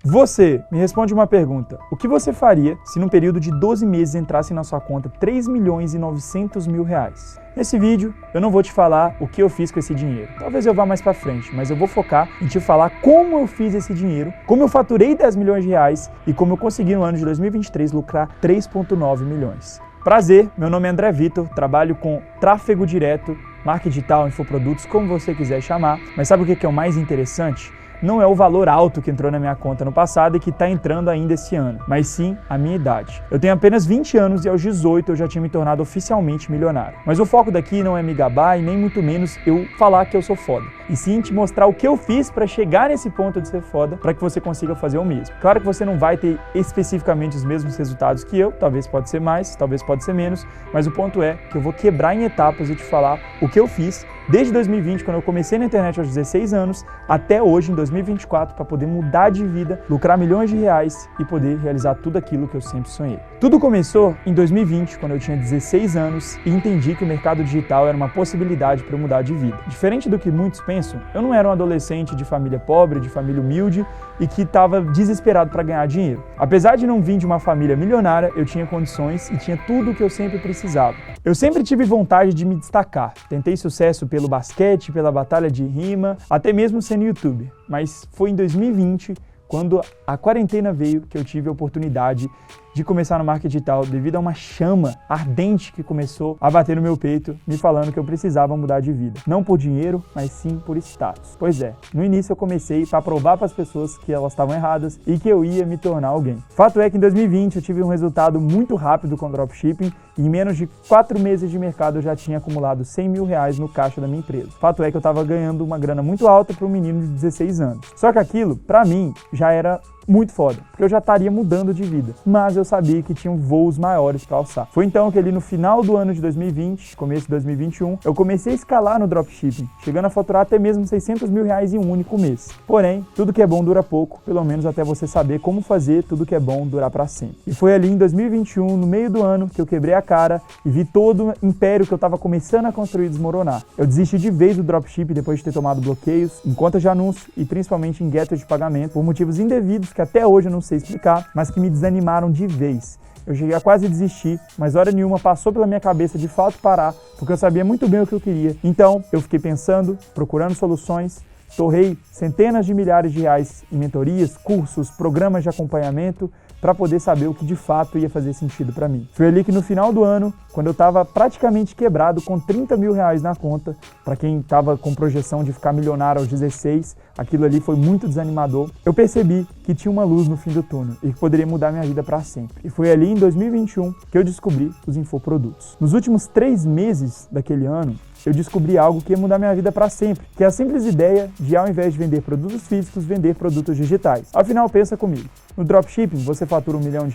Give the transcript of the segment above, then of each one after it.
Você, me responde uma pergunta. O que você faria se num período de 12 meses entrasse na sua conta 3.900.000 reais? Nesse vídeo, eu não vou te falar o que eu fiz com esse dinheiro. Talvez eu vá mais pra frente, mas eu vou focar em te falar como eu fiz esse dinheiro, como eu faturei 10 milhões de reais e como eu consegui no ano de 2023 lucrar 3,9 milhões. Prazer, meu nome é André Vitor, trabalho com tráfego direto, marketing digital, infoprodutos, como você quiser chamar. Mas sabe o que é o mais interessante? Não é o valor alto que entrou na minha conta no passado e que está entrando ainda esse ano, mas sim a minha idade. Eu tenho apenas 20 anos e aos 18 eu já tinha me tornado oficialmente milionário. Mas o foco daqui não é me gabar e nem muito menos eu falar que eu sou foda, e sim te mostrar o que eu fiz para chegar nesse ponto de ser foda, para que você consiga fazer o mesmo. Claro que você não vai ter especificamente os mesmos resultados que eu, talvez pode ser mais, talvez pode ser menos, mas o ponto é que eu vou quebrar em etapas e te falar o que eu fiz desde 2020, quando eu comecei na internet aos 16 anos, até hoje, em 2024, para poder mudar de vida, lucrar milhões de reais e poder realizar tudo aquilo que eu sempre sonhei. Tudo começou em 2020, quando eu tinha 16 anos e entendi que o mercado digital era uma possibilidade para eu mudar de vida. Diferente do que muitos pensam, eu não era um adolescente de família pobre, de família humilde e que estava desesperado para ganhar dinheiro. Apesar de não vir de uma família milionária, eu tinha condições e tinha tudo o que eu sempre precisava. Eu sempre tive vontade de me destacar. Tentei sucesso pelo basquete, pela batalha de rima, até mesmo sendo youtuber. Mas foi em 2020, quando a quarentena veio, que eu tive a oportunidade de começar no marketing digital devido a uma chama ardente que começou a bater no meu peito, me falando que eu precisava mudar de vida. Não por dinheiro, mas sim por status. Pois é, no início eu comecei para provar para as pessoas que elas estavam erradas e que eu ia me tornar alguém. Fato é que em 2020 eu tive um resultado muito rápido com dropshipping e em menos de 4 meses de mercado eu já tinha acumulado 100 mil reais no caixa da minha empresa. Fato é que eu estava ganhando uma grana muito alta para um menino de 16 anos. Só que aquilo, para mim, já era muito foda, porque eu já estaria mudando de vida, mas eu sabia que tinham voos maiores para alçar. Foi então que ali no final do ano de 2020, começo de 2021, eu comecei a escalar no dropshipping, chegando a faturar até mesmo 600 mil reais em um único mês. Porém, tudo que é bom dura pouco, pelo menos até você saber como fazer tudo que é bom durar para sempre. E foi ali em 2021, no meio do ano, que eu quebrei a cara e vi todo o império que eu estava começando a construir desmoronar. Eu desisti de vez do dropshipping depois de ter tomado bloqueios em contas de anúncio e principalmente em getters de pagamento por motivos indevidos que até hoje eu não sei explicar, mas que me desanimaram de vez. Eu cheguei a quase desistir, mas hora nenhuma passou pela minha cabeça de fato parar, porque eu sabia muito bem o que eu queria. Então, eu fiquei pensando, procurando soluções, torrei centenas de milhares de reais em mentorias, cursos, programas de acompanhamento, para poder saber o que de fato ia fazer sentido para mim. Foi ali que no final do ano, quando eu estava praticamente quebrado com 30 mil reais na conta, para quem estava com projeção de ficar milionário aos 16, aquilo ali foi muito desanimador, eu percebi que tinha uma luz no fim do túnel e que poderia mudar minha vida para sempre. E foi ali em 2021 que eu descobri os infoprodutos. Nos últimos 3 meses daquele ano, eu descobri algo que ia mudar minha vida para sempre, que é a simples ideia de, ao invés de vender produtos físicos, vender produtos digitais. Afinal, pensa comigo. No dropshipping, você fatura R$1 milhão,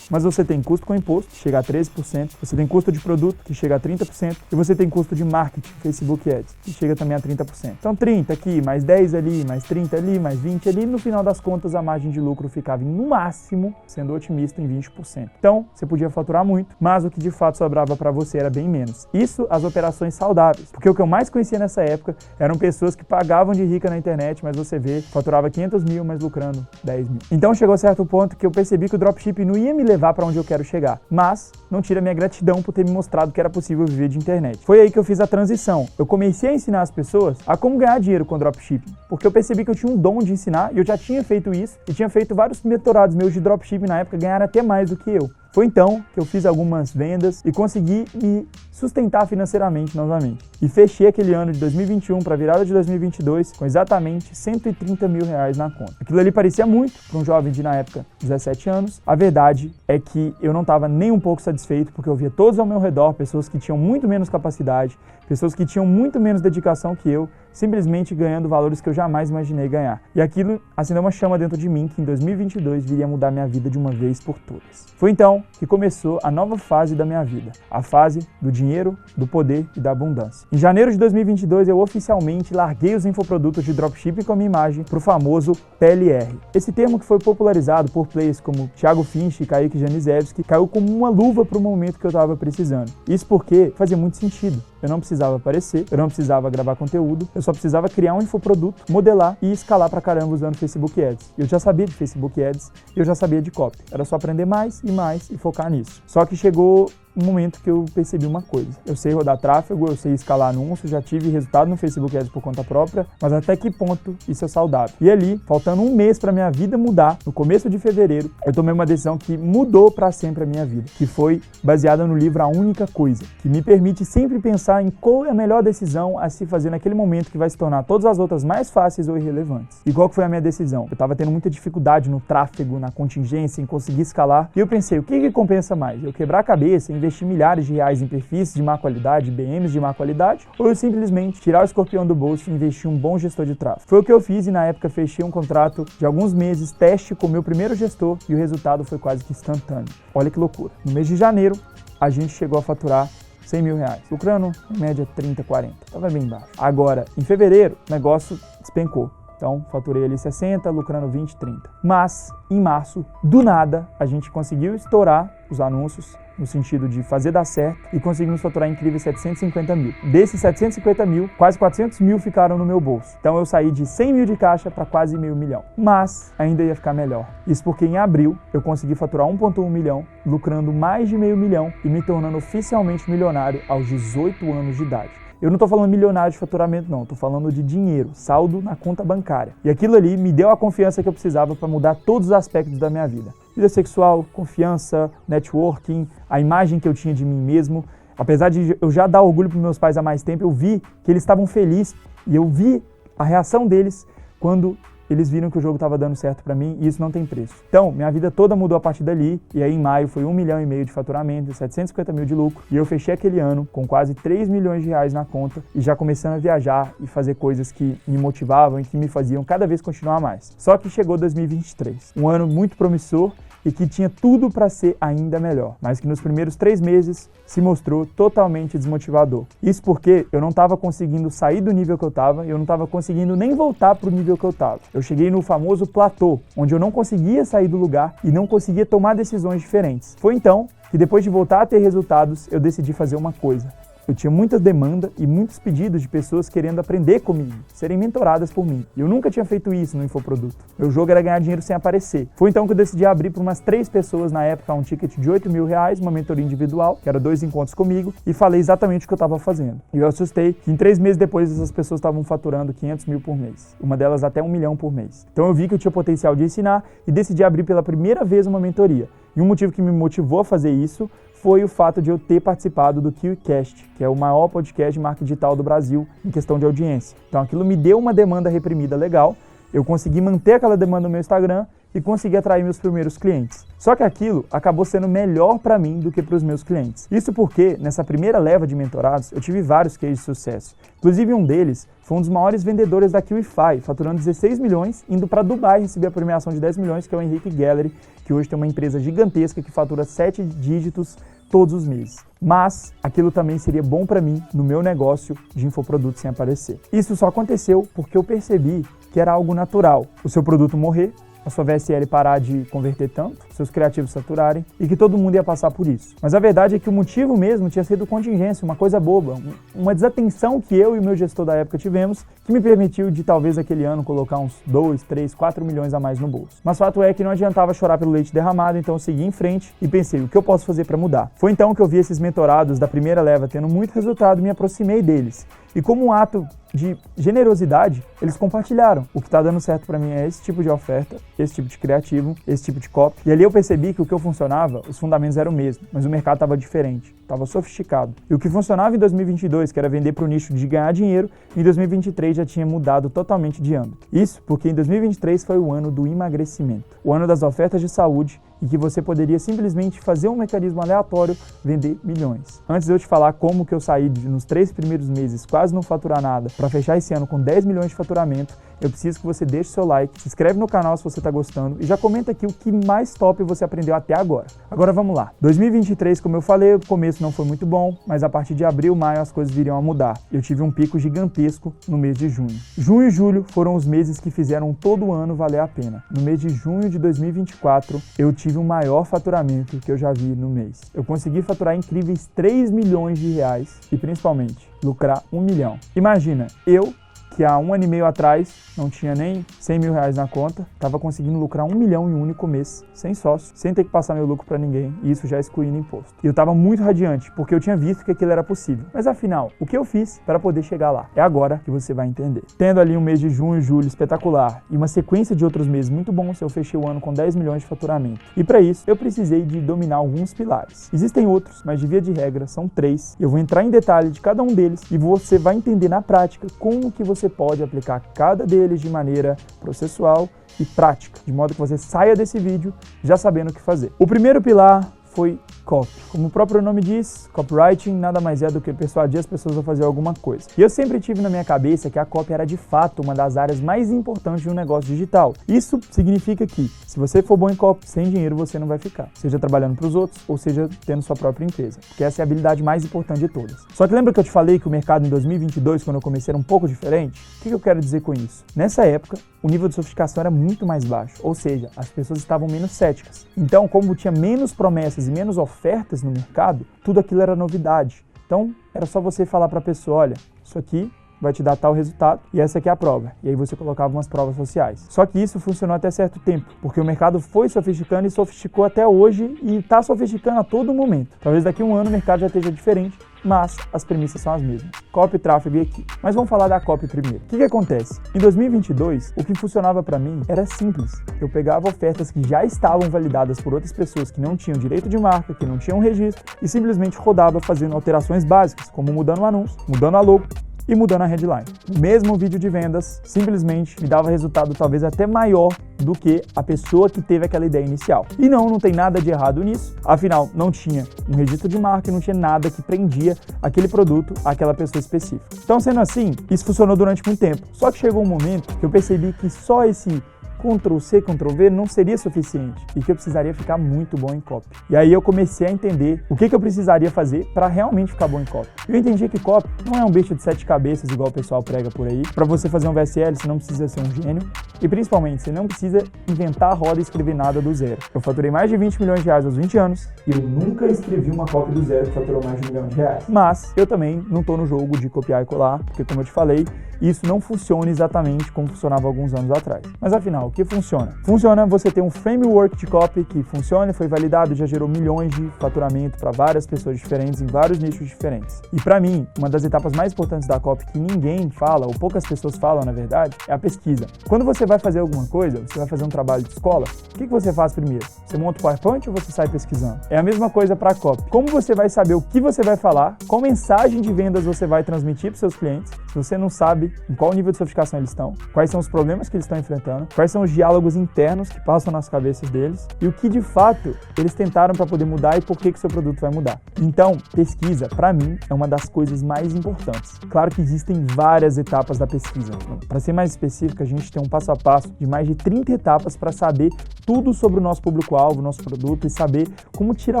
mas você tem custo com imposto, que chega a 13%, você tem custo de produto, que chega a 30%, e você tem custo de marketing, Facebook Ads, que chega também a 30%. Então 30 aqui, mais 10 ali, mais 30 ali, mais 20 ali, no final das contas a margem de lucro ficava no máximo, sendo otimista, em 20%. Então, você podia faturar muito, mas o que de fato sobrava para você era bem menos. Isso as operações saudáveis, porque o que eu mais conhecia nessa época eram pessoas que pagavam de rica na internet, mas você vê, faturava 500 mil, mas lucrando 10 mil. Então chegou a certo ponto que eu percebi que o dropshipping não ia me levar para onde eu quero chegar, mas não tira minha gratidão por ter me mostrado que era possível viver de internet. Foi aí que eu fiz a transição. Eu comecei a ensinar as pessoas a como ganhar dinheiro com dropshipping, porque eu percebi que eu tinha um dom de ensinar e eu já tinha feito isso e tinha feito vários mentorados meus de dropshipping na época ganhar até mais do que eu. Foi então que eu fiz algumas vendas e consegui me sustentar financeiramente novamente. E fechei aquele ano de 2021 para a virada de 2022 com exatamente 130 mil reais na conta. Aquilo ali parecia muito para um jovem de, na época, 17 anos. A verdade é que eu não estava nem um pouco satisfeito, porque eu via todos ao meu redor, pessoas que tinham muito menos capacidade, pessoas que tinham muito menos dedicação que eu, simplesmente ganhando valores que eu jamais imaginei ganhar. E aquilo acendeu uma chama dentro de mim que em 2022 viria mudar minha vida de uma vez por todas. Foi então que começou a nova fase da minha vida, a fase do dinheiro, do poder e da abundância. Em janeiro de 2022, eu oficialmente larguei os infoprodutos de dropshipping com a minha imagem para o famoso PLR. Esse termo que foi popularizado por players como Thiago Finch e Kaique Janizewski caiu como uma luva para o momento que eu estava precisando. Isso porque fazia muito sentido. Eu não precisava aparecer, eu não precisava gravar conteúdo, eu só precisava criar um infoproduto, modelar e escalar pra caramba usando Facebook Ads. Eu já sabia de Facebook Ads, eu já sabia de copy. Era só aprender mais e focar nisso. Só que chegou um momento que eu percebi uma coisa. Eu sei rodar tráfego, eu sei escalar anúncios, já tive resultado no Facebook Ads por conta própria, mas até que ponto isso é saudável? E ali, faltando um mês para minha vida mudar, no começo de fevereiro, eu tomei uma decisão que mudou para sempre a minha vida, que foi baseada no livro A Única Coisa, que me permite sempre pensar em qual é a melhor decisão a se fazer naquele momento que vai se tornar todas as outras mais fáceis ou irrelevantes. E qual que foi a minha decisão? Eu estava tendo muita dificuldade no tráfego, na contingência, em conseguir escalar, e eu pensei, o que compensa mais? Eu quebrar a cabeça, investir milhares de reais em perfis de má qualidade, BMs de má qualidade, ou eu simplesmente tirar o escorpião do bolso e investir em um bom gestor de tráfego. Foi o que eu fiz e na época fechei um contrato de alguns meses, teste com o meu primeiro gestor e o resultado foi quase que instantâneo. Olha que loucura. No mês de janeiro, a gente chegou a faturar 100 mil reais, lucrando em média 30, 40. Estava bem baixo. Agora, em fevereiro, o negócio despencou. Então, faturei ali 60, lucrando 20, 30. Mas, em março, do nada, a gente conseguiu estourar os anúncios, no sentido de fazer dar certo, e conseguimos faturar incríveis 750 mil. Desses 750 mil, quase 400 mil ficaram no meu bolso. Então eu saí de 100 mil de caixa para quase meio milhão. Mas ainda ia ficar melhor. Isso porque em abril eu consegui faturar 1,1 milhão, lucrando mais de meio milhão e me tornando oficialmente milionário aos 18 anos de idade. Eu não estou falando milionário de faturamento, não. Estou falando de dinheiro, saldo na conta bancária. E aquilo ali me deu a confiança que eu precisava para mudar todos os aspectos da minha vida. Vida sexual, confiança, networking, a imagem que eu tinha de mim mesmo. Apesar de eu já dar orgulho para meus pais há mais tempo, eu vi que eles estavam felizes e eu vi a reação deles quando eles viram que o jogo estava dando certo para mim e isso não tem preço. Então, minha vida toda mudou a partir dali e aí em maio foi 1,5 milhão de faturamento, 750 mil de lucro e eu fechei aquele ano com quase 3 milhões de reais na conta e já começando a viajar e fazer coisas que me motivavam e que me faziam cada vez continuar mais. Só que chegou 2023, um ano muito promissor e que tinha tudo para ser ainda melhor, mas que nos primeiros 3 meses se mostrou totalmente desmotivador. Isso porque eu não estava conseguindo sair do nível que eu estava e eu não estava conseguindo nem voltar para o nível que eu estava. Eu cheguei no famoso platô, onde eu não conseguia sair do lugar e não conseguia tomar decisões diferentes. Foi então que depois de voltar a ter resultados, eu decidi fazer uma coisa. Eu tinha muita demanda e muitos pedidos de pessoas querendo aprender comigo, serem mentoradas por mim. E eu nunca tinha feito isso no infoproduto. Meu jogo era ganhar dinheiro sem aparecer. Foi então que eu decidi abrir para umas 3 pessoas na época um ticket de 8 mil reais, uma mentoria individual, que era 2 encontros comigo, e falei exatamente o que eu estava fazendo. E eu assustei que em 3 meses depois essas pessoas estavam faturando 500 mil por mês. Uma delas até 1 milhão por mês. Então eu vi que eu tinha potencial de ensinar e decidi abrir pela primeira vez uma mentoria. E um motivo que me motivou a fazer isso foi o fato de eu ter participado do KiwiCast, que é o maior podcast de marketing digital do Brasil em questão de audiência. Então aquilo me deu uma demanda reprimida legal, eu consegui manter aquela demanda no meu Instagram e consegui atrair meus primeiros clientes. Só que aquilo acabou sendo melhor para mim do que para os meus clientes. Isso porque, nessa primeira leva de mentorados, eu tive vários cases de sucesso. Inclusive um deles foi um dos maiores vendedores da KiwiFi, faturando 16 milhões, indo para Dubai receber a premiação de 10 milhões, que é o Henrique Gallery, que hoje tem uma empresa gigantesca que fatura 7 dígitos todos os meses. Mas aquilo também seria bom para mim no meu negócio de infoproduto sem aparecer. Isso só aconteceu porque eu percebi que era algo natural. O seu produto morrer, a sua VSL parar de converter tanto, seus criativos saturarem e que todo mundo ia passar por isso. Mas a verdade é que o motivo mesmo tinha sido contingência, uma coisa boba, uma desatenção que eu e o meu gestor da época tivemos que me permitiu de talvez aquele ano colocar uns 2, 3, 4 milhões a mais no bolso. Mas fato é que não adiantava chorar pelo leite derramado, então eu segui em frente e pensei, o que eu posso fazer para mudar? Foi então que eu vi esses mentorados da primeira leva tendo muito resultado e me aproximei deles. E como um ato de generosidade, eles compartilharam. O que está dando certo para mim é esse tipo de oferta, esse tipo de criativo, esse tipo de copy. E ali eu percebi que o que eu funcionava, os fundamentos eram o mesmo, mas o mercado estava diferente, estava sofisticado. E o que funcionava em 2022, que era vender para o nicho de ganhar dinheiro, em 2023 já tinha mudado totalmente de âmbito. Isso porque em 2023 foi o ano do emagrecimento, o ano das ofertas de saúde, e que você poderia simplesmente fazer um mecanismo aleatório, vender milhões. Antes de eu te falar como que eu saí nos 3 primeiros meses, quase não faturar nada, para fechar esse ano com 10 milhões de faturamento, eu preciso que você deixe seu like, se inscreve no canal se você está gostando e já comenta aqui o que mais top você aprendeu até agora. Agora vamos lá. 2023, como eu falei, o começo não foi muito bom, mas a partir de abril, maio as coisas viriam a mudar. Eu tive um pico gigantesco no mês de junho. Junho e julho foram os meses que fizeram todo o ano valer a pena. No mês de junho de 2024, eu tive o maior faturamento que eu já vi no mês. Eu consegui faturar incríveis 3 milhões de reais e principalmente lucrar 1 milhão. Imagina, eu que há 1 ano e meio atrás não tinha nem 100 mil reais na conta, estava conseguindo lucrar 1 milhão em um único mês, sem sócio, sem ter que passar meu lucro para ninguém, e isso já excluindo imposto. E eu estava muito radiante, porque eu tinha visto que aquilo era possível. Mas afinal, o que eu fiz para poder chegar lá? É agora que você vai entender. Tendo ali um mês de junho e julho espetacular e uma sequência de outros meses muito bons, eu fechei o ano com 10 milhões de faturamento. E para isso, eu precisei de dominar alguns pilares. Existem outros, mas de via de regra são 3. Eu vou entrar em detalhe de cada um deles e você vai entender na prática como que você pode aplicar cada deles de maneira processual e prática, de modo que você saia desse vídeo já sabendo o que fazer. O primeiro pilar foi copy. Como o próprio nome diz, copywriting nada mais é do que persuadir as pessoas a fazer alguma coisa. E eu sempre tive na minha cabeça que a copy era de fato uma das áreas mais importantes de um negócio digital. Isso significa que, se você for bom em copy, sem dinheiro você não vai ficar. Seja trabalhando para os outros, ou seja tendo sua própria empresa. Porque essa é a habilidade mais importante de todas. Só que lembra que eu te falei que o mercado em 2022, quando eu comecei, era um pouco diferente? O que eu quero dizer com isso? Nessa época, o nível de sofisticação era muito mais baixo. Ou seja, as pessoas estavam menos céticas. Então, como tinha menos promessas e menos ofertas no mercado, tudo aquilo era novidade. Então, era só você falar para a pessoa, olha, isso aqui vai te dar tal resultado e essa aqui é a prova. E aí você colocava umas provas sociais. Só que isso funcionou até certo tempo, porque o mercado foi sofisticando e sofisticou até hoje e está sofisticando a todo momento. Talvez daqui a um ano o mercado já esteja diferente, mas as premissas são as mesmas. Copy, tráfego e equipe. Mas vamos falar da copy primeiro. O que acontece? Em 2022, o que funcionava para mim era simples. Eu pegava ofertas que já estavam validadas por outras pessoas que não tinham direito de marca, que não tinham registro, e simplesmente rodava fazendo alterações básicas, como mudando o anúncio, mudando a logo, e mudando a headline. O mesmo vídeo de vendas simplesmente me dava resultado talvez até maior do que a pessoa que teve aquela ideia inicial. E não tem nada de errado nisso, afinal não tinha um registro de marca e não tinha nada que prendia aquele produto àquela pessoa específica. Então, sendo assim, isso funcionou durante muito tempo. Só que chegou um momento que eu percebi que só esse Ctrl+C, Ctrl+V não seria suficiente e que eu precisaria ficar muito bom em copy. E aí eu comecei a entender o que eu precisaria fazer para realmente ficar bom em copy. Eu entendi que copy não é um bicho de 7 cabeças igual o pessoal prega por aí. Para você fazer um VSL, você não precisa ser um gênio e principalmente você não precisa inventar a roda e escrever nada do zero. Eu faturei mais de 20 milhões de reais aos 20 anos e eu nunca escrevi uma copy do zero que faturou mais de 1 milhão de reais. Mas eu também não estou no jogo de copiar e colar, porque como eu te falei, isso não funciona exatamente como funcionava alguns anos atrás. Mas afinal, o que funciona? Funciona você ter um framework de copy que funciona, foi validado, já gerou milhões de faturamento para várias pessoas diferentes, em vários nichos diferentes. E para mim, uma das etapas mais importantes da copy que ninguém fala, ou poucas pessoas falam na verdade, é a pesquisa. Quando você vai fazer alguma coisa, você vai fazer um trabalho de escola, o que você faz primeiro? Você monta o PowerPoint ou você sai pesquisando? É a mesma coisa para a copy. Como você vai saber o que você vai falar, qual mensagem de vendas você vai transmitir para seus clientes, se você não sabe em qual nível de sofisticação eles estão, quais são os problemas que eles estão enfrentando, quais são os diálogos internos que passam nas cabeças deles e o que de fato eles tentaram para poder mudar e por que o seu produto vai mudar. Então, pesquisa, para mim, é uma das coisas mais importantes. Claro que existem várias etapas da pesquisa. Para ser mais específico, a gente tem um passo a passo de mais de 30 etapas para saber tudo sobre o nosso público-alvo, nosso produto e saber como tirar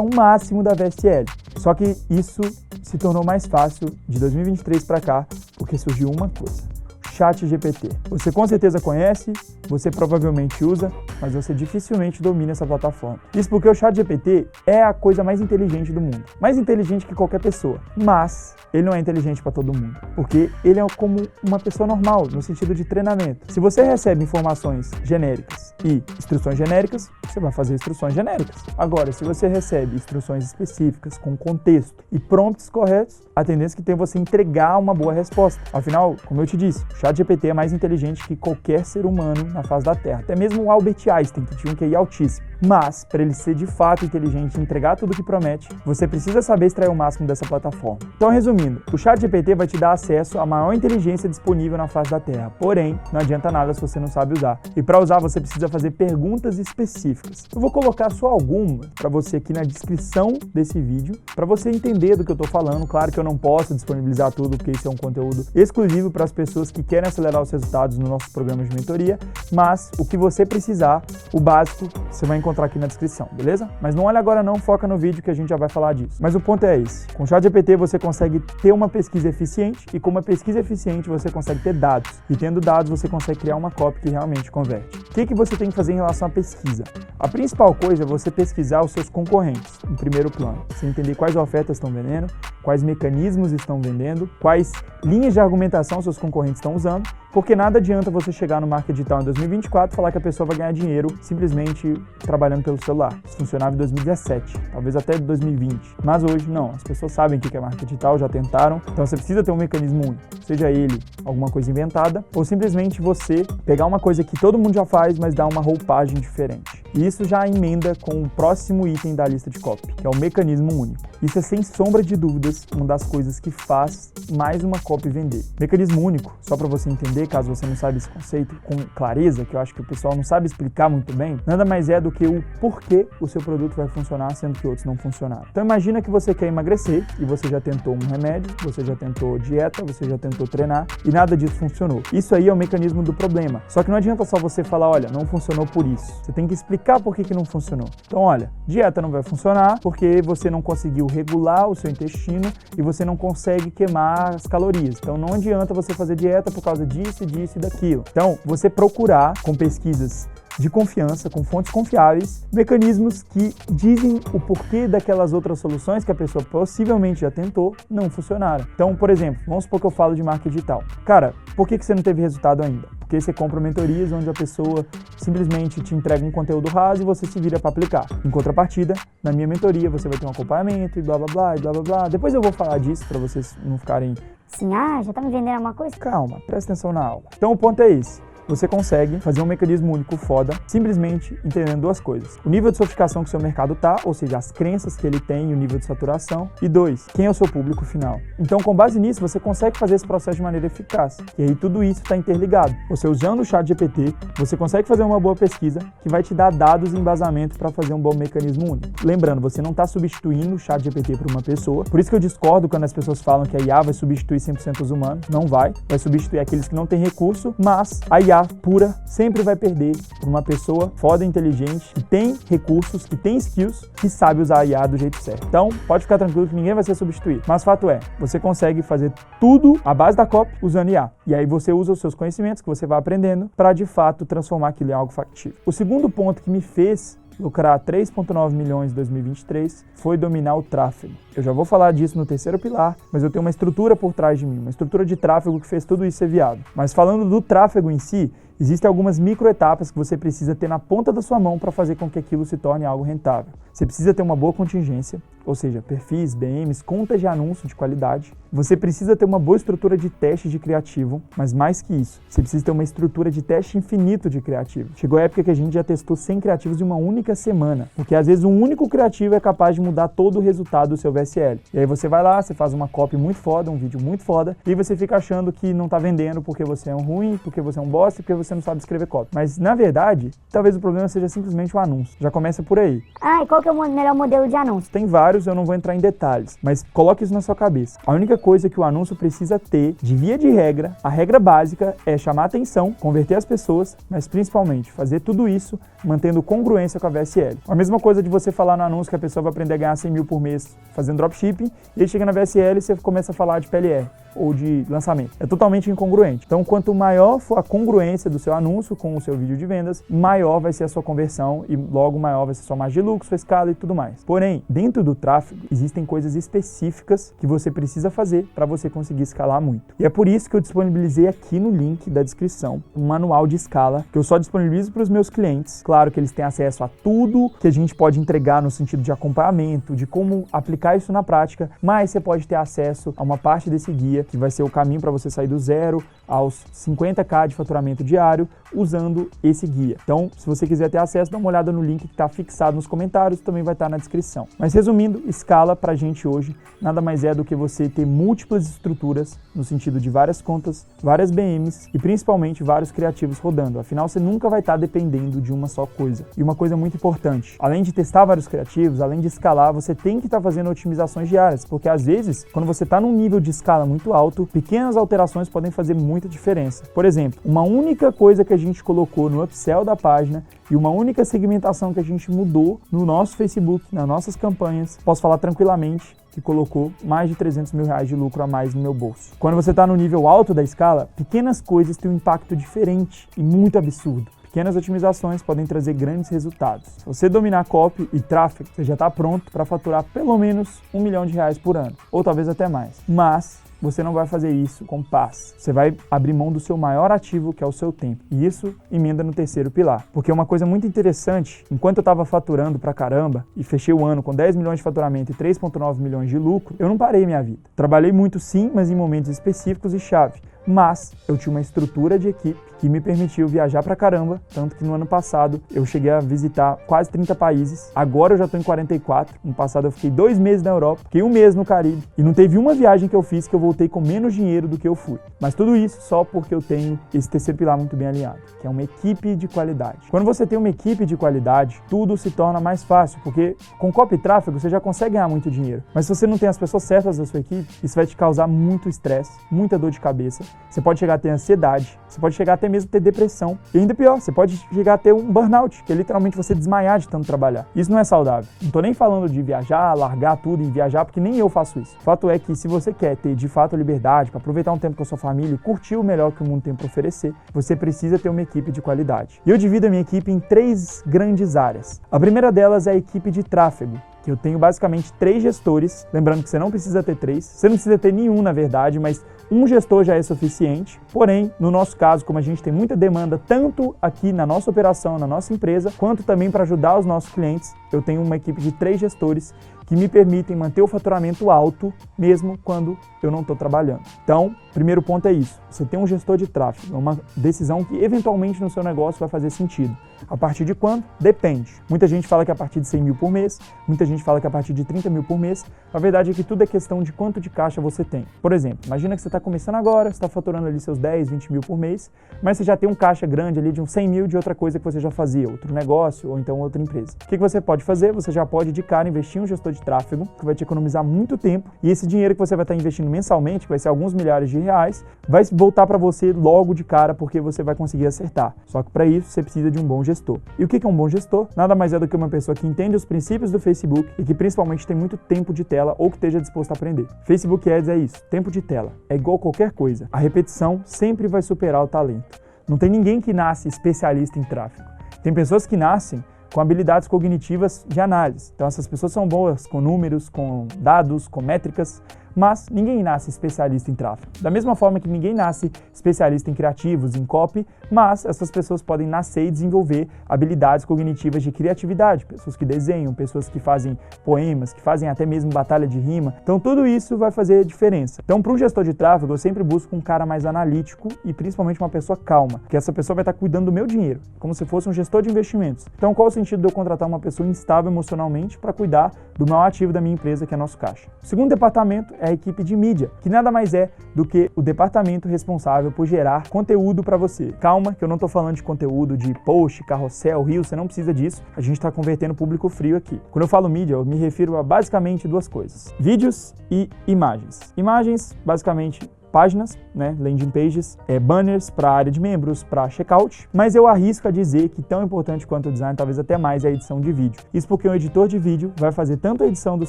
o máximo da VSL. Só que isso se tornou mais fácil de 2023 para cá, porque surgiu uma coisa: ChatGPT. Você com certeza conhece, você provavelmente usa, mas você dificilmente domina essa plataforma. Isso porque o ChatGPT é a coisa mais inteligente do mundo. Mais inteligente que qualquer pessoa. Mas ele não é inteligente para todo mundo. Porque ele é como uma pessoa normal, no sentido de treinamento. Se você recebe informações genéricas e instruções genéricas, você vai fazer instruções genéricas. Agora, se você recebe instruções específicas, com contexto e prompts corretos, a tendência que tem é você entregar uma boa resposta. Afinal, como eu te disse, o ChatGPT é mais inteligente que qualquer ser humano na face da Terra. Até mesmo o Albert Einstein, que tinha um QI altíssimo. Mas, para ele ser de fato inteligente e entregar tudo o que promete, você precisa saber extrair o máximo dessa plataforma. Então, resumindo, o ChatGPT vai te dar acesso à maior inteligência disponível na face da Terra. Porém, não adianta nada se você não sabe usar. E para usar, você precisa fazer perguntas específicas. Eu vou colocar só algumas para você aqui na descrição desse vídeo, para você entender do que eu estou falando. Claro que eu não posso disponibilizar tudo, porque isso é um conteúdo exclusivo para as pessoas que querem acelerar os resultados no nosso programa de mentoria, mas o que você precisar, o básico, você vai encontrar aqui na descrição, beleza? Mas não olha agora não, foca no vídeo que a gente já vai falar disso. Mas o ponto é esse: com o ChatGPT você consegue ter uma pesquisa eficiente e com uma pesquisa eficiente você consegue ter dados. E tendo dados você consegue criar uma copy que realmente converte. O que você tem que fazer em relação à pesquisa? A principal coisa é você pesquisar os seus concorrentes, em primeiro plano. Você entender quais ofertas estão vendendo, quais mecanismos estão vendendo, quais linhas de argumentação seus concorrentes estão usando Porque nada adianta você chegar no marketing digital em 2024 e falar que a pessoa vai ganhar dinheiro simplesmente trabalhando pelo celular. Isso funcionava em 2017, talvez até 2020. Mas hoje não, as pessoas sabem o que é marketing digital, já tentaram. Então você precisa ter um mecanismo único, seja ele alguma coisa inventada ou simplesmente você pegar uma coisa que todo mundo já faz, mas dar uma roupagem diferente. E isso já emenda com o próximo item da lista de copy, que é o mecanismo único. Isso é, sem sombra de dúvidas, uma das coisas que faz mais uma copy vender. Mecanismo único, só para você entender, caso você não saiba esse conceito com clareza, que eu acho que o pessoal não sabe explicar muito bem, nada mais é do que o porquê o seu produto vai funcionar, sendo que outros não funcionaram. Então imagina que você quer emagrecer e você já tentou um remédio, você já tentou dieta, você já tentou treinar e nada disso funcionou. Isso aí é o mecanismo do problema. Só que não adianta só você falar, olha, não funcionou por isso. Você tem que explicar por que não funcionou. Então, olha, dieta não vai funcionar porque você não conseguiu regular o seu intestino e você não consegue queimar as calorias. Então, não adianta você fazer dieta por causa disso, disso e daquilo. Então, você procurar com pesquisas de confiança, com fontes confiáveis, mecanismos que dizem o porquê daquelas outras soluções que a pessoa possivelmente já tentou, não funcionaram. Então, por exemplo, vamos supor que eu falo de marketing digital. Cara, por que você não teve resultado ainda? Porque você compra mentorias onde a pessoa simplesmente te entrega um conteúdo raso e você se vira para aplicar. Em contrapartida, na minha mentoria você vai ter um acompanhamento e blá blá blá e blá blá blá. Depois eu vou falar disso para vocês não ficarem assim, já tá me vendendo alguma coisa? Calma, presta atenção na aula. Então o ponto é esse. Você consegue fazer um mecanismo único foda, simplesmente entendendo duas coisas. O nível de sofisticação que o seu mercado tá, ou seja, as crenças que ele tem e o nível de saturação. E dois, quem é o seu público final. Então, com base nisso, você consegue fazer esse processo de maneira eficaz. E aí tudo isso está interligado. Você usando o ChatGPT, você consegue fazer uma boa pesquisa que vai te dar dados e embasamento para fazer um bom mecanismo único. Lembrando, você não está substituindo o ChatGPT por uma pessoa. Por isso que eu discordo quando as pessoas falam que a IA vai substituir 100% os humanos. Não vai. Vai substituir aqueles que não têm recurso, mas a IA pura sempre vai perder por uma pessoa foda, inteligente, que tem recursos, que tem skills, que sabe usar a IA do jeito certo. Então, pode ficar tranquilo que ninguém vai ser substituído. Mas fato é, você consegue fazer tudo à base da copy usando IA. E aí você usa os seus conhecimentos que você vai aprendendo para, de fato, transformar aquilo em algo factível. O segundo ponto que me fez lucrar 3,9 milhões em 2023 foi dominar o tráfego. Eu já vou falar disso no terceiro pilar, mas eu tenho uma estrutura por trás de mim, uma estrutura de tráfego que fez tudo isso ser viável. Mas falando do tráfego em si, existem algumas microetapas que você precisa ter na ponta da sua mão para fazer com que aquilo se torne algo rentável. Você precisa ter uma boa contingência, ou seja, perfis, BMs, contas de anúncio de qualidade. Você precisa ter uma boa estrutura de teste de criativo, mas mais que isso, você precisa ter uma estrutura de teste infinito de criativo. Chegou a época que a gente já testou 100 criativos em uma única semana, porque às vezes um único criativo é capaz de mudar todo o resultado do seu VSL. E aí você vai lá, você faz uma copy muito foda, um vídeo muito foda, e você fica achando que não tá vendendo porque você é um ruim, porque você é um bosta, porque você não sabe escrever copy. Mas na verdade, talvez o problema seja simplesmente o anúncio. Já começa por aí. E qual que é o melhor modelo de anúncio? Tem vários, eu não vou entrar em detalhes, mas coloque isso na sua cabeça. A única coisa que o anúncio precisa ter, de via de regra, a regra básica é chamar atenção, converter as pessoas, mas principalmente fazer tudo isso mantendo congruência com a VSL. A mesma coisa de você falar no anúncio que a pessoa vai aprender a ganhar 100 mil por mês fazendo dropshipping, e aí chega na VSL e você começa a falar de PLR ou de lançamento. É totalmente incongruente. Então, quanto maior for a congruência do seu anúncio com o seu vídeo de vendas, maior vai ser a sua conversão e logo maior vai ser sua margem de lucro, sua escala e tudo mais. Porém, dentro do tráfego, existem coisas específicas que você precisa fazer para você conseguir escalar muito. E é por isso que eu disponibilizei aqui no link da descrição um manual de escala que eu só disponibilizo para os meus clientes. Claro que eles têm acesso a tudo que a gente pode entregar no sentido de acompanhamento, de como aplicar isso na prática, mas você pode ter acesso a uma parte desse guia que vai ser o caminho para você sair do 0 aos 50k de faturamento diário usando esse guia. Então, se você quiser ter acesso, dá uma olhada no link que está fixado nos comentários, também vai estar na descrição. Mas resumindo, escala para a gente hoje nada mais é do que você ter múltiplas estruturas no sentido de várias contas, várias BMs e principalmente vários criativos rodando. Afinal, você nunca vai estar dependendo de uma só coisa. E uma coisa muito importante, além de testar vários criativos, além de escalar, você tem que estar fazendo otimizações diárias, porque às vezes, quando você está num nível de escala muito alto, pequenas alterações podem fazer muita diferença. Por exemplo, uma única coisa que a gente colocou no upsell da página e uma única segmentação que a gente mudou no nosso Facebook, nas nossas campanhas, posso falar tranquilamente que colocou mais de 300 mil reais de lucro a mais no meu bolso. Quando você está no nível alto da escala, pequenas coisas têm um impacto diferente e muito absurdo. Pequenas otimizações podem trazer grandes resultados. Se você dominar copy e tráfego, você já está pronto para faturar pelo menos R$1 milhão por ano, ou talvez até mais. Mas você não vai fazer isso com paz. Você vai abrir mão do seu maior ativo, que é o seu tempo. E isso emenda no terceiro pilar. Porque uma coisa muito interessante, enquanto eu estava faturando pra caramba e fechei o ano com 10 milhões de faturamento e 3,9 milhões de lucro, eu não parei minha vida. Trabalhei muito sim, mas em momentos específicos e chave. Mas eu tinha uma estrutura de equipe que me permitiu viajar pra caramba, tanto que no ano passado eu cheguei a visitar quase 30 países, agora eu já tô em 44, no passado eu fiquei 2 meses na Europa, fiquei 1 mês no Caribe, e não teve uma viagem que eu fiz que eu voltei com menos dinheiro do que eu fui. Mas tudo isso só porque eu tenho esse terceiro pilar muito bem alinhado, que é uma equipe de qualidade. Quando você tem uma equipe de qualidade, tudo se torna mais fácil, porque com copy e tráfego você já consegue ganhar muito dinheiro, mas se você não tem as pessoas certas da sua equipe, isso vai te causar muito estresse, muita dor de cabeça. Você pode chegar a ter ansiedade, você pode chegar até mesmo a ter depressão. E ainda pior, você pode chegar a ter um burnout, que é literalmente você desmaiar de tanto trabalhar. Isso não é saudável. Não tô nem falando de viajar, largar tudo e viajar, porque nem eu faço isso. O fato é que se você quer ter de fato a liberdade para aproveitar um tempo com a sua família e curtir o melhor que o mundo tem para oferecer, você precisa ter uma equipe de qualidade. E eu divido a minha equipe em 3 grandes áreas. A primeira delas é a equipe de tráfego, que eu tenho basicamente 3 gestores, lembrando que você não precisa ter 3, você não precisa ter nenhum na verdade, mas um gestor já é suficiente, porém, no nosso caso, como a gente tem muita demanda, tanto aqui na nossa operação, na nossa empresa, quanto também para ajudar os nossos clientes, eu tenho uma equipe de 3 gestores que me permitem manter o faturamento alto, mesmo quando eu não estou trabalhando. Então, primeiro ponto é isso, você tem um gestor de tráfego, é uma decisão que eventualmente no seu negócio vai fazer sentido. A partir de quando? Depende. Muita gente fala que a partir de 100 mil por mês, muita gente fala que a partir de 30 mil por mês. A verdade é que tudo é questão de quanto de caixa você tem. Por exemplo, imagina que você está começando agora, você está faturando ali seus 10, 20 mil por mês, mas você já tem um caixa grande ali de uns 100 mil de outra coisa que você já fazia, outro negócio ou então outra empresa. O que você pode fazer? Você já pode de cara investir em um gestor de tráfego, que vai te economizar muito tempo, e esse dinheiro que você vai estar investindo mensalmente, que vai ser alguns milhares de reais, vai voltar para você logo de cara, porque você vai conseguir acertar. Só que para isso você precisa de um bom gestor. E o que é um bom gestor? Nada mais é do que uma pessoa que entende os princípios do Facebook e que principalmente tem muito tempo de tela ou que esteja disposto a aprender. Facebook Ads é isso, tempo de tela. É igual qualquer coisa. A repetição sempre vai superar o talento. Não tem ninguém que nasce especialista em tráfego. Tem pessoas que nascem com habilidades cognitivas de análise. Então essas pessoas são boas com números, com dados, com métricas, mas ninguém nasce especialista em tráfego. Da mesma forma que ninguém nasce especialista em criativos, em copy, mas essas pessoas podem nascer e desenvolver habilidades cognitivas de criatividade, pessoas que desenham, pessoas que fazem poemas, que fazem até mesmo batalha de rima. Então tudo isso vai fazer diferença. Então para um gestor de tráfego eu sempre busco um cara mais analítico e principalmente uma pessoa calma, porque essa pessoa vai estar cuidando do meu dinheiro, como se fosse um gestor de investimentos. Então qual o sentido de eu contratar uma pessoa instável emocionalmente para cuidar do maior ativo da minha empresa, que é nosso caixa? O segundo departamento é a equipe de mídia, que nada mais é do que o departamento responsável por gerar conteúdo para você. Calma, que eu não estou falando de conteúdo de post, carrossel, reel, você não precisa disso. A gente está convertendo público frio aqui. Quando eu falo mídia, eu me refiro a basicamente 2 coisas: vídeos e imagens. Imagens, basicamente, páginas, né, landing pages, banners para a área de membros, para checkout, mas eu arrisco a dizer que tão importante quanto o design, talvez até mais, é a edição de vídeo. Isso porque um editor de vídeo vai fazer tanto a edição dos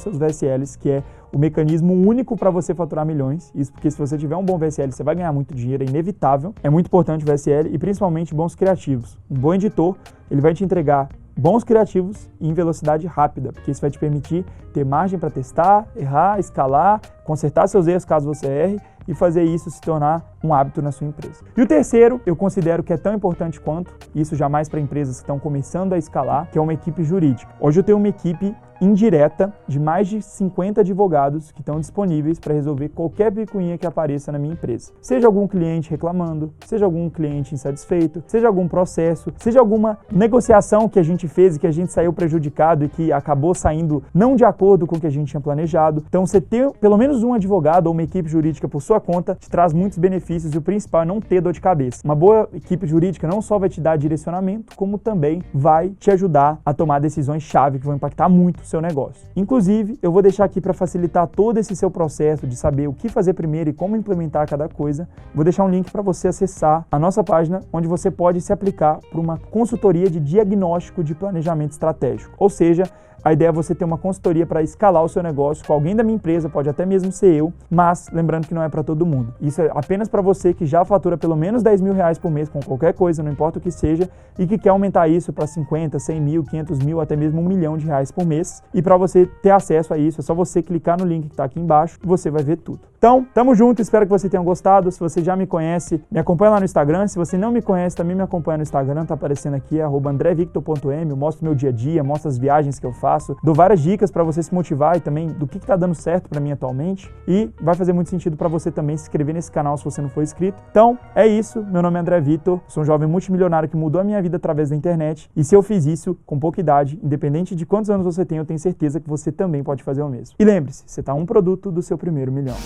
seus VSLs, que é o mecanismo único para você faturar milhões, isso porque se você tiver um bom VSL, você vai ganhar muito dinheiro, é inevitável, é muito importante o VSL e principalmente bons criativos. Um bom editor, ele vai te entregar bons criativos em velocidade rápida, porque isso vai te permitir ter margem para testar, errar, escalar, consertar seus erros caso você erre e fazer isso se tornar um hábito na sua empresa. E o terceiro, eu considero que é tão importante quanto, isso jamais para empresas que estão começando a escalar, que é uma equipe jurídica. Hoje eu tenho uma equipe indireta de mais de 50 advogados que estão disponíveis para resolver qualquer picuinha que apareça na minha empresa. Seja algum cliente reclamando, seja algum cliente insatisfeito, seja algum processo, seja alguma negociação que a gente fez e que a gente saiu prejudicado e que acabou saindo não de acordo com o que a gente tinha planejado. Então você ter pelo menos um advogado ou uma equipe jurídica por sua conta te traz muitos benefícios e o principal é não ter dor de cabeça. Uma boa equipe jurídica não só vai te dar direcionamento, como também vai te ajudar a tomar decisões-chave que vão impactar muito seu negócio. Inclusive, eu vou deixar aqui para facilitar todo esse seu processo de saber o que fazer primeiro e como implementar cada coisa. Vou deixar um link para você acessar a nossa página, onde você pode se aplicar para uma consultoria de diagnóstico de planejamento estratégico. Ou seja, a ideia é você ter uma consultoria para escalar o seu negócio com alguém da minha empresa, pode até mesmo ser eu, mas lembrando que não é para todo mundo. Isso é apenas para você que já fatura pelo menos 10 mil reais por mês com qualquer coisa, não importa o que seja, e que quer aumentar isso para 50, 100 mil, 500 mil, até mesmo 1 milhão de reais por mês. E para você ter acesso a isso, é só você clicar no link que está aqui embaixo e você vai ver tudo. Então, tamo junto, espero que você tenha gostado. Se você já me conhece, me acompanha lá no Instagram. Se você não me conhece, também me acompanha no Instagram, tá aparecendo aqui, @andrevictor.m. Eu mostro meu dia a dia, mostro as viagens que eu faço, dou várias dicas para você se motivar e também do que tá dando certo para mim atualmente. E vai fazer muito sentido para você também se inscrever nesse canal se você não for inscrito. Então, é isso. Meu nome é André Vitor, sou um jovem multimilionário que mudou a minha vida através da internet. E se eu fiz isso com pouca idade, independente de quantos anos você tem, eu tenho certeza que você também pode fazer o mesmo. E lembre-se, você tá um produto do seu primeiro milhão.